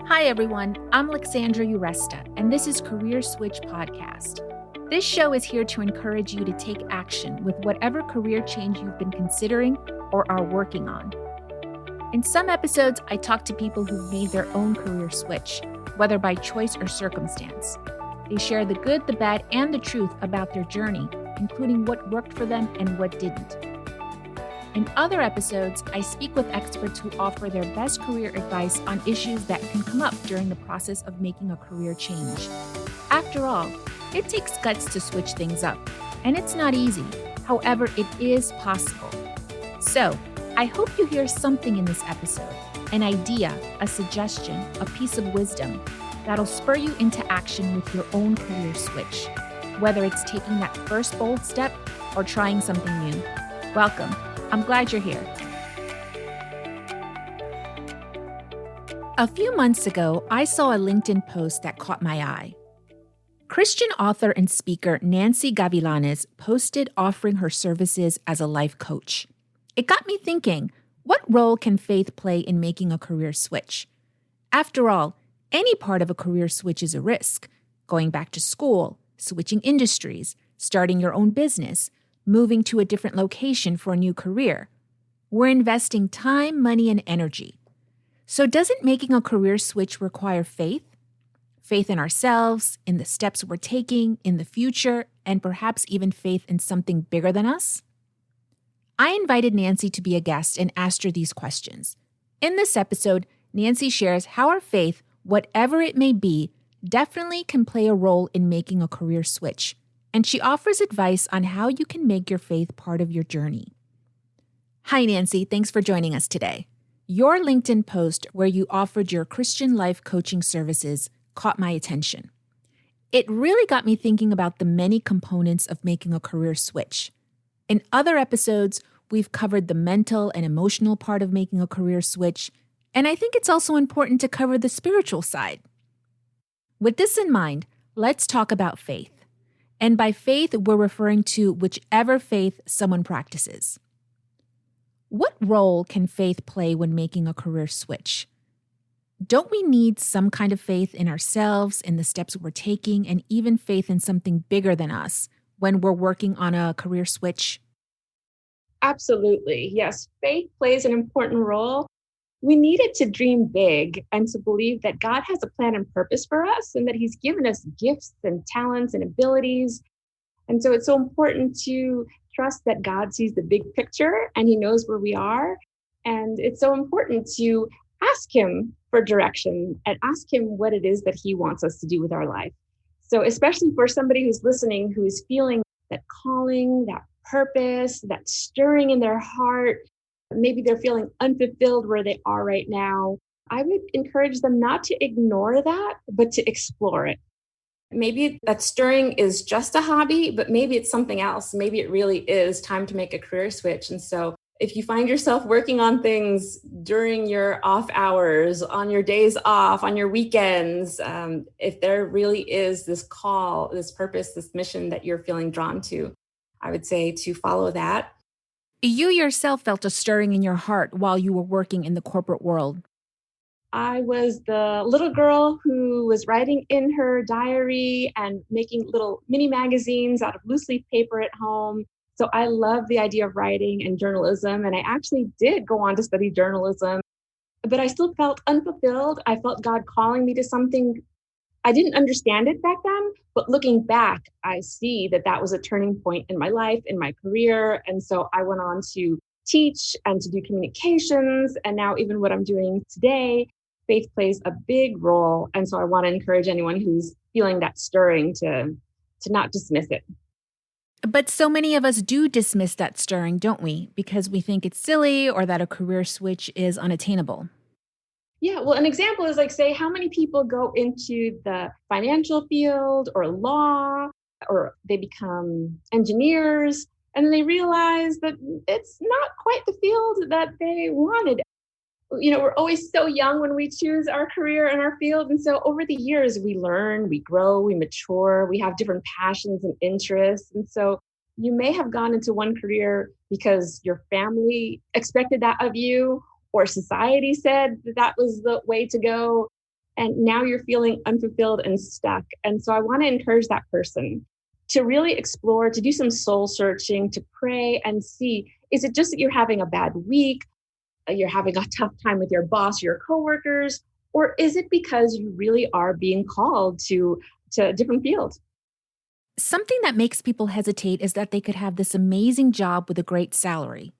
Hi, everyone. I'm Alexandra Uresta, and this is Career Switch Podcast. This show is here to encourage you to take action with whatever career change you've been considering or are working on. In some episodes, I talk to people who've made their own career switch, whether by choice or circumstance. They share the good, the bad, and the truth about their journey, including what worked for them and what didn't. In other episodes, I speak with experts who offer their best career advice on issues that can come up during the process of making a career change. After all, it takes guts to switch things up, and it's not easy. However, it is possible. So, I hope you hear something in this episode, an idea, a suggestion, a piece of wisdom that'll spur you into action with your own career switch, whether it's taking that first bold step or trying something new. Welcome. I'm glad you're here. A few months ago, I saw a LinkedIn post that caught my eye. Christian author and speaker Nancy Gavilanes posted offering her services as a life coach. It got me thinking, what role can faith play in making a career switch? After all, any part of a career switch is a risk. Going back to school, switching industries, starting your own business, moving to a different location for a new career. We're investing time, money, and energy. So doesn't making a career switch require faith? Faith in ourselves, in the steps we're taking, in the future, and perhaps even faith in something bigger than us? I invited Nancy to be a guest and asked her these questions. In this episode, Nancy shares how our faith, whatever it may be, definitely can play a role in making a career switch. And she offers advice on how you can make your faith part of your journey. Hi, Nancy. Thanks for joining us today. Your LinkedIn post where you offered your Christian life coaching services caught my attention. It really got me thinking about the many components of making a career switch. In other episodes, we've covered the mental and emotional part of making a career switch, and I think it's also important to cover the spiritual side. With this in mind, let's talk about faith. And by faith, we're referring to whichever faith someone practices. What role can faith play when making a career switch? Don't we need some kind of faith in ourselves, in the steps we're taking, and even faith in something bigger than us when we're working on a career switch? Absolutely. Yes, faith plays an important role. We need it to dream big and to believe that God has a plan and purpose for us and that He's given us gifts and talents and abilities. And so it's so important to trust that God sees the big picture and He knows where we are. And it's so important to ask Him for direction and ask Him what it is that He wants us to do with our life. So especially for somebody who's listening, who is feeling that calling, that purpose, that stirring in their heart, maybe they're feeling unfulfilled where they are right now, I would encourage them not to ignore that, but to explore it. Maybe that stirring is just a hobby, but maybe it's something else. Maybe it really is time to make a career switch. And so if you find yourself working on things during your off hours, on your days off, on your weekends, if there really is this call, this purpose, this mission that you're feeling drawn to, I would say to follow that. You yourself felt a stirring in your heart while you were working in the corporate world. I was the little girl who was writing in her diary and making little mini magazines out of loose leaf paper at home. So I love the idea of writing and journalism. And I actually did go on to study journalism, but I still felt unfulfilled. I felt God calling me to something. I didn't understand it back then, but looking back, I see that that was a turning point in my life, in my career. And so I went on to teach and to do communications. And now even what I'm doing today, faith plays a big role. And so I want to encourage anyone who's feeling that stirring to not dismiss it. But so many of us do dismiss that stirring, don't we? Because we think it's silly or that a career switch is unattainable. Yeah, well, an example is like, say, how many people go into the financial field or law, or they become engineers, and they realize that it's not quite the field that they wanted. You know, we're always so young when we choose our career and our field. And so over the years, we learn, we grow, we mature, we have different passions and interests. And so you may have gone into one career because your family expected that of you, or society said that that was the way to go. And now you're feeling unfulfilled and stuck. And so I want to encourage that person to really explore, to do some soul searching, to pray and see, is it just that you're having a bad week? You're having a tough time with your boss, your coworkers, or is it because you really are being called to a different field? Something that makes people hesitate is that they could have this amazing job with a great salary.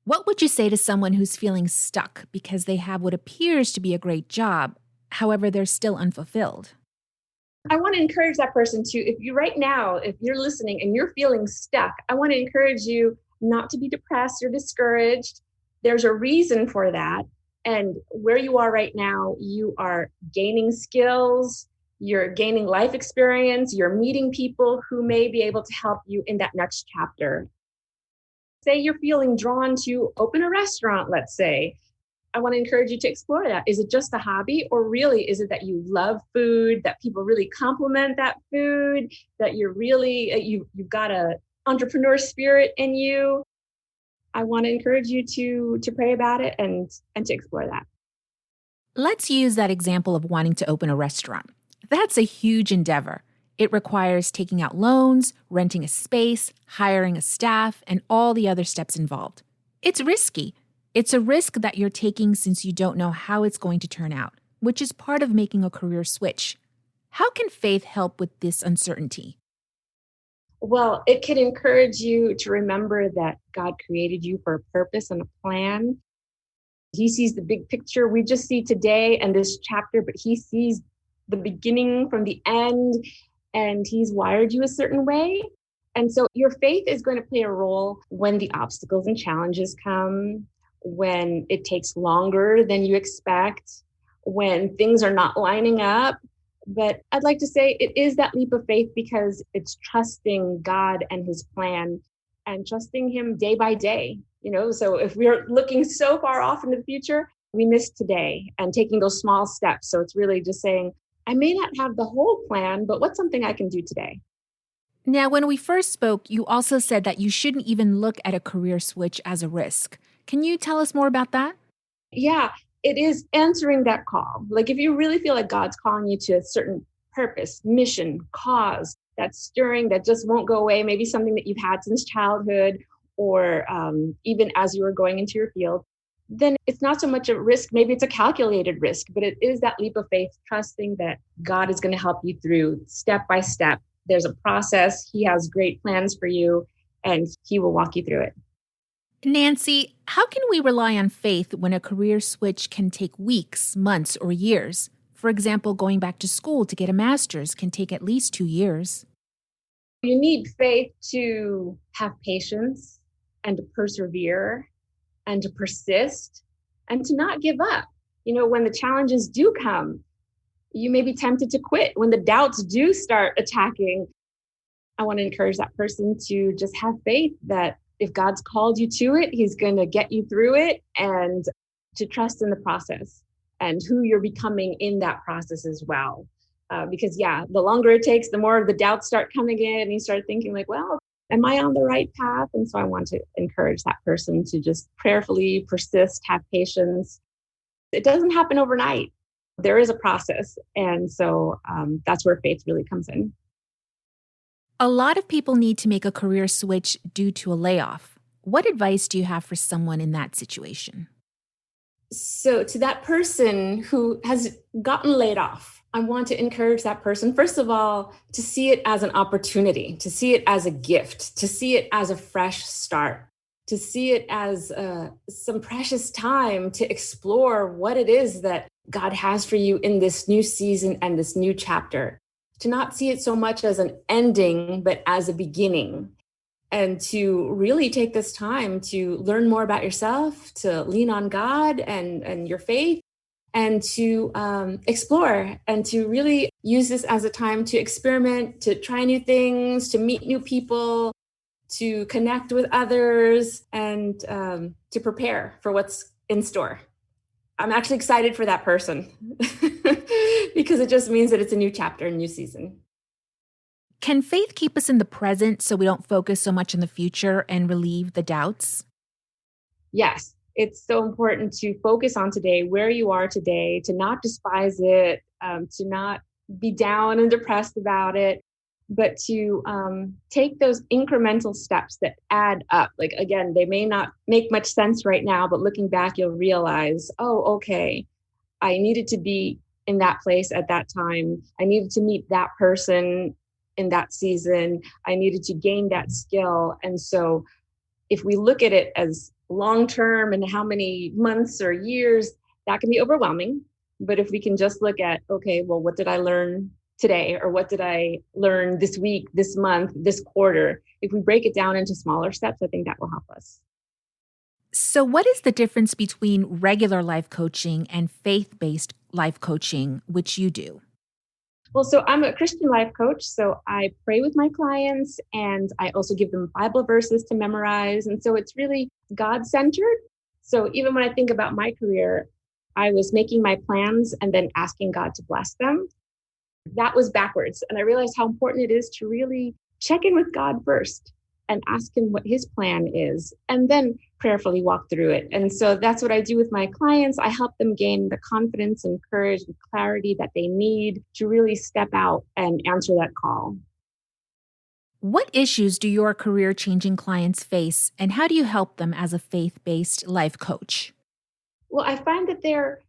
What would you say to someone who's feeling stuck because they have what appears to be a great job, however, they're still unfulfilled? I want to encourage that person to, if you right now, if you're listening and you're feeling stuck, I want to encourage you not to be depressed or discouraged. There's a reason for that. And where you are right now, you are gaining skills, you're gaining life experience, you're meeting people who may be able to help you in that next chapter. Say you're feeling drawn to open a restaurant, let's say. I want to encourage you to explore that. Is it just a hobby, or really is it that you love food, that people really compliment that food, that you're really, you've got a entrepreneur spirit in you? I want to encourage you to pray about it and to explore that. Let's use that example of wanting to open a restaurant. That's a huge endeavor. It requires taking out loans, renting a space, hiring a staff, and all the other steps involved. It's risky. It's a risk that you're taking since you don't know how it's going to turn out, which is part of making a career switch. How can faith help with this uncertainty? Well, it can encourage you to remember that God created you for a purpose and a plan. He sees the big picture. We just see today and this chapter, but he sees the beginning from the end, and he's wired you a certain way. And so your faith is going to play a role when the obstacles and challenges come, when it takes longer than you expect, when things are not lining up. But I'd like to say it is that leap of faith because it's trusting God and his plan and trusting him day by day. So if we're looking so far off into the future, we miss today and taking those small steps. So it's really just saying, I may not have the whole plan, but what's something I can do today? Now, when we first spoke, you also said that you shouldn't even look at a career switch as a risk. Can you tell us more about that? Yeah, it is answering that call. Like if you really feel like God's calling you to a certain purpose, mission, cause, that stirring that just won't go away, maybe something that you've had since childhood or even as you were going into your field, then it's not so much a risk. Maybe it's a calculated risk, but it is that leap of faith, trusting that God is going to help you through step by step. There's a process. He has great plans for you, and he will walk you through it. Nancy, how can we rely on faith when a career switch can take weeks, months, or years? For example, going back to school to get a master's can take at least 2 years. You need faith to have patience and to persevere and to persist and to not give up. When the challenges do come, you may be tempted to quit. When the doubts do start attacking, I want to encourage that person to just have faith that if God's called you to it, he's going to get you through it, and to trust in the process and who you're becoming in that process as well. Because the longer it takes, the more the doubts start coming in and you start thinking like, well, am I on the right path? And so I want to encourage that person to just prayerfully persist, have patience. It doesn't happen overnight. There is a process. And so that's where faith really comes in. A lot of people need to make a career switch due to a layoff. What advice do you have for someone in that situation? So to that person who has gotten laid off, I want to encourage that person, first of all, to see it as an opportunity, to see it as a gift, to see it as a fresh start, to see it as some precious time to explore what it is that God has for you in this new season and this new chapter. To not see it so much as an ending, but as a beginning. And to really take this time to learn more about yourself, to lean on God and your faith, and to explore and to really use this as a time to experiment, to try new things, to meet new people, to connect with others, and to prepare for what's in store. I'm actually excited for that person because it just means that it's a new chapter, a new season. Can faith keep us in the present so we don't focus so much on the future and relieve the doubts? Yes, It's so important to focus on today, where you are today, to not despise it, to not be down and depressed about it, but to take those incremental steps that add up. Like, again, they may not make much sense right now, but looking back, you'll realize, oh, okay, I needed to be in that place at that time. I needed to meet that person in that season. I needed to gain that skill. And so if we look at it as long term and how many months or years, that can be overwhelming. But if we can just look at, okay, well, what did I learn today? Or what did I learn this week, this month, this quarter? If we break it down into smaller steps, I think that will help us. So, what is the difference between regular life coaching and faith based life coaching, which you do? Well, so I'm a Christian life coach. So I pray with my clients and I also give them Bible verses to memorize. And so it's really God centered. So even when I think about my career, I was making my plans and then asking God to bless them. That was backwards. And I realized how important it is to really check in with God first and ask him what his plan is, and then prayerfully walk through it. And so that's what I do with my clients. I help them gain the confidence and courage and clarity that they need to really step out and answer that call. What issues do your career changing clients face, and how do you help them as a faith based life coach? Well, I find that they're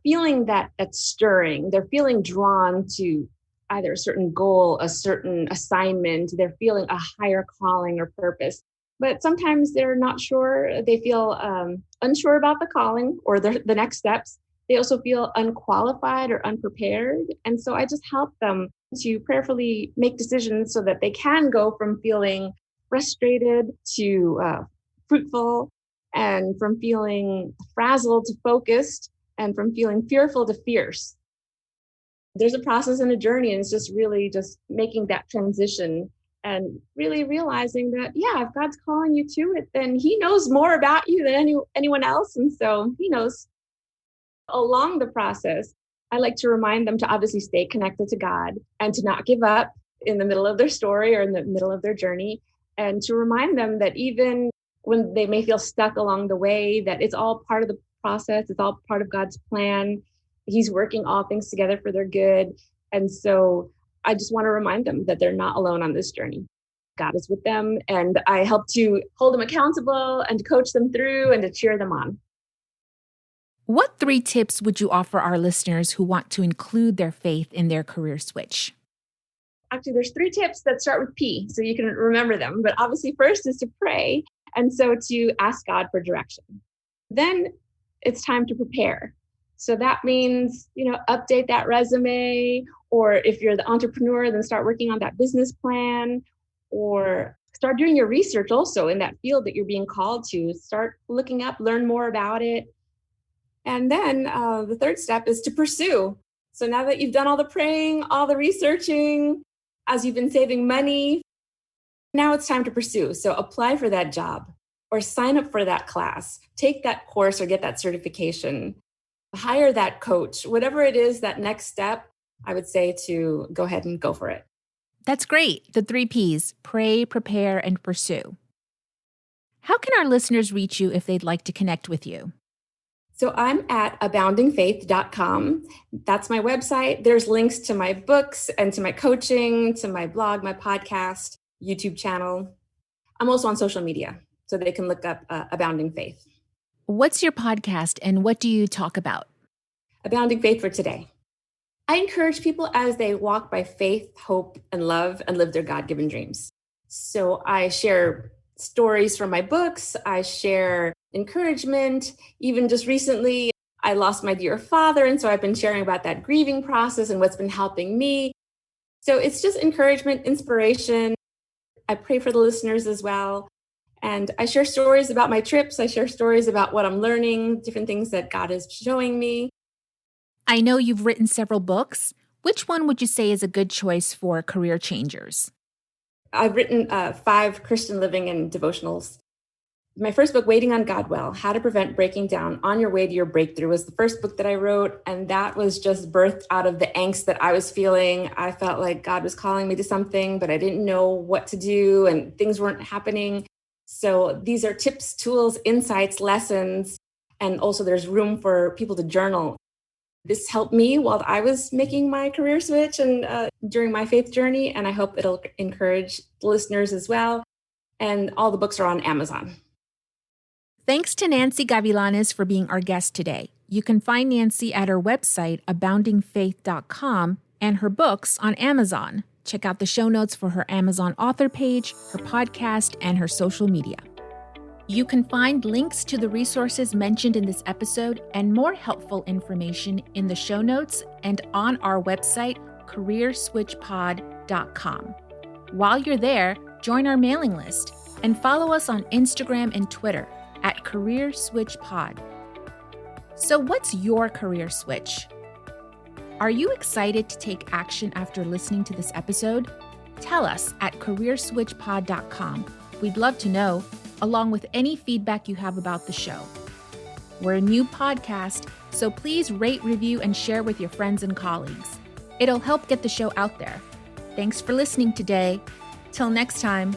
feeling that stirring. They're feeling drawn to either a certain goal, a certain assignment. They're feeling a higher calling or purpose. But sometimes they're not sure. They feel unsure about the calling or the next steps. They also feel unqualified or unprepared. And so I just help them to prayerfully make decisions so that they can go from feeling frustrated to fruitful, and from feeling frazzled to focused, and from feeling fearful to fierce. There's a process and a journey, and it's just really just making that transition and really realizing that, yeah, if God's calling you to it, then he knows more about you than anyone else. And so he knows. Along the process, I like to remind them to obviously stay connected to God and to not give up in the middle of their story or in the middle of their journey, and to remind them that even when they may feel stuck along the way, that it's all part of the process, it's all part of God's plan. He's working all things together for their good. And so I just want to remind them that they're not alone on this journey. God is with them, and I help to hold them accountable and to coach them through and to cheer them on. What 3 tips would you offer our listeners who want to include their faith in their career switch? Actually, there's 3 tips that start with P, so you can remember them. But obviously, first is to pray, and so to ask God for direction. Then it's time to prepare. So that means, update that resume, or if you're the entrepreneur, then start working on that business plan, or start doing your research also in that field that you're being called to. Start looking up, learn more about it. And then the third step is to pursue. So now that you've done all the praying, all the researching, as you've been saving money, now it's time to pursue. So apply for that job or sign up for that class, take that course or get that certification, hire that coach, whatever it is, that next step, I would say to go ahead and go for it. That's great. The 3 Ps: pray, prepare, and pursue. How can our listeners reach you if they'd like to connect with you? So I'm at aboundingfaith.com. That's my website. There's links to my books and to my coaching, to my blog, my podcast, YouTube channel. I'm also on social media, so they can look up Abounding Faith. What's your podcast and what do you talk about? Abounding Faith for Today. I encourage people as they walk by faith, hope, and love and live their God-given dreams. So I share stories from my books. I share encouragement. Even just recently, I lost my dear father. And so I've been sharing about that grieving process and what's been helping me. So it's just encouragement, inspiration. I pray for the listeners as well. And I share stories about my trips. I share stories about what I'm learning, different things that God is showing me. I know you've written several books. Which one would you say is a good choice for career changers? I've written 5 Christian living and devotionals. My first book, Waiting on God Well, How to Prevent Breaking Down on Your Way to Your Breakthrough, was the first book that I wrote. And that was just birthed out of the angst that I was feeling. I felt like God was calling me to something, but I didn't know what to do and things weren't happening. So these are tips, tools, insights, lessons And also there's room for people to journal. This helped me while I was making my career switch and during my faith journey. And I hope it'll encourage listeners as well. And all the books are on Amazon. Thanks to Nancy Gavilanes for being our guest today. You can find Nancy at her website, aboundingfaith.com, and her books on Amazon. Check out the show notes for her Amazon author page, her podcast, and her social media. You can find links to the resources mentioned in this episode and more helpful information in the show notes and on our website, careerswitchpod.com. While you're there, join our mailing list and follow us on Instagram and Twitter at CareerSwitchPod. So what's your career switch? Are you excited to take action after listening to this episode? Tell us at careerswitchpod.com. We'd love to know, along with any feedback you have about the show. We're a new podcast, so please rate, review, and share with your friends and colleagues. It'll help get the show out there. Thanks for listening today. Till next time.